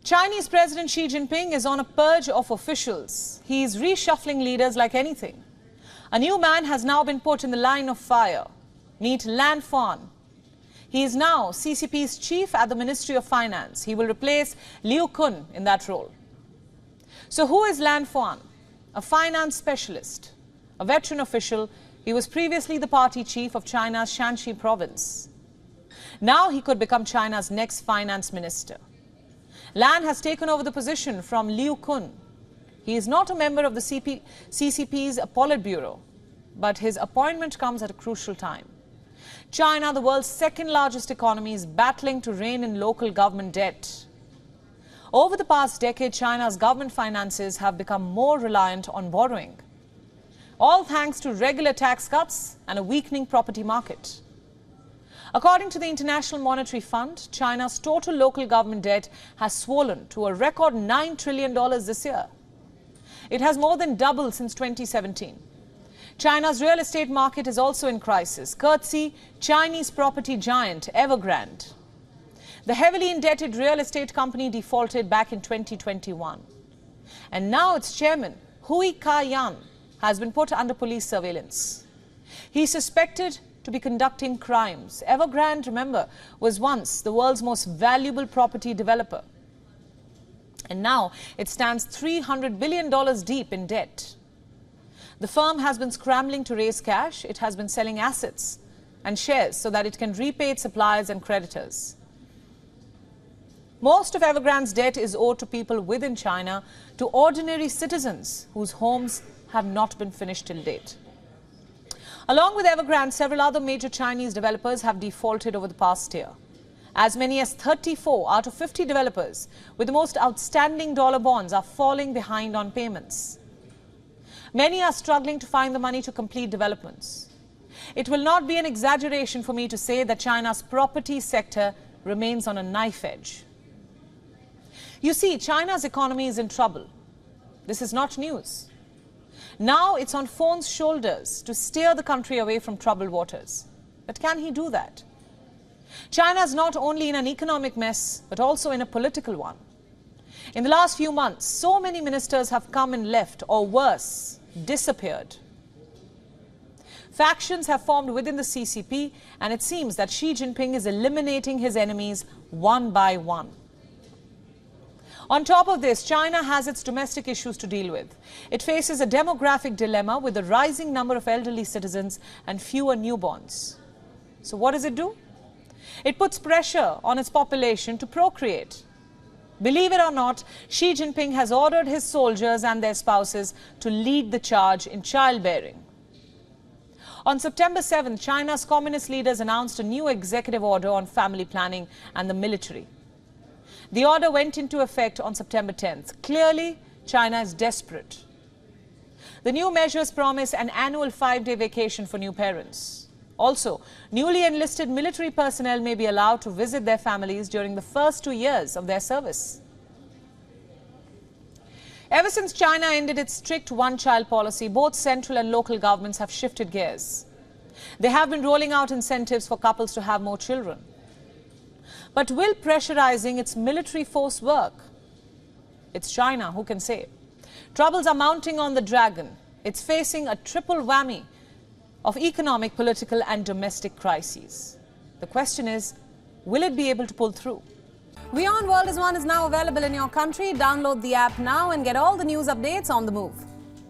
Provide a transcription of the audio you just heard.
Chinese President Xi Jinping is on a purge of officials. He is reshuffling leaders like anything. A new man has now been put in the line of fire. Meet Lan Fan. He is now CCP's chief at the Ministry of Finance. He will replace Liu Kun in that role. So who is Lan Fan? A finance specialist, a veteran official. He was previously the party chief of China's Shanxi province. Now he could become China's next finance minister. Lan has taken over the position from Liu Kun. He is not a member of the CCP's Politburo, but his appointment comes at a crucial time. China, the world's second largest economy, is battling to rein in local government debt. Over the past decade, China's government finances have become more reliant on borrowing, all thanks to regular tax cuts and a weakening property market. According to the International Monetary Fund, China's total local government debt has swollen to a record $9 trillion this year. It has more than doubled since 2017. China's real estate market is also in crisis, courtesy Chinese property giant Evergrande. The heavily indebted real estate company defaulted back in 2021. And now its chairman, Hui Ka-yan, has been put under police surveillance. He is suspected to be conducting crimes. Evergrande, remember, was once the world's most valuable property developer. And now it stands $300 billion deep in debt. The firm has been scrambling to raise cash. It has been selling assets and shares so that it can repay its suppliers and creditors. Most of Evergrande's debt is owed to people within China, to ordinary citizens whose homes have not been finished till date. Along with Evergrande, several other major Chinese developers have defaulted over the past year. As many as 34 out of 50 developers with the most outstanding dollar bonds are falling behind on payments. Many are struggling to find the money to complete developments. It will not be an exaggeration for me to say that China's property sector remains on a knife edge. You see, China's economy is in trouble. This is not news. Now it's on Fon's shoulders to steer the country away from troubled waters. But can he do that? China is not only in an economic mess, but also in a political one. In the last few months, so many ministers have come and left, or worse, disappeared. Factions have formed within the CCP, and it seems that Xi Jinping is eliminating his enemies one by one. On top of this, China has its domestic issues to deal with. It faces a demographic dilemma with a rising number of elderly citizens and fewer newborns. So what does it do? It puts pressure on its population to procreate. Believe it or not, Xi Jinping has ordered his soldiers and their spouses to lead the charge in childbearing. On September 7th, China's communist leaders announced a new executive order on family planning and the military. The order went into effect on September 10th. Clearly, China is desperate. The new measures promise an annual 5-day vacation for new parents. Also, newly enlisted military personnel may be allowed to visit their families during the first 2 years of their service. Ever since China ended its strict one-child policy, both central and local governments have shifted gears. They have been rolling out incentives for couples to have more children. But will pressurizing its military force work? It's China, who can say? Troubles are mounting on the dragon. It's facing a triple whammy of economic, political and domestic crises. The question is, will it be able to pull through? WION World is now available in your country. Download the app now and get all the news updates on the move.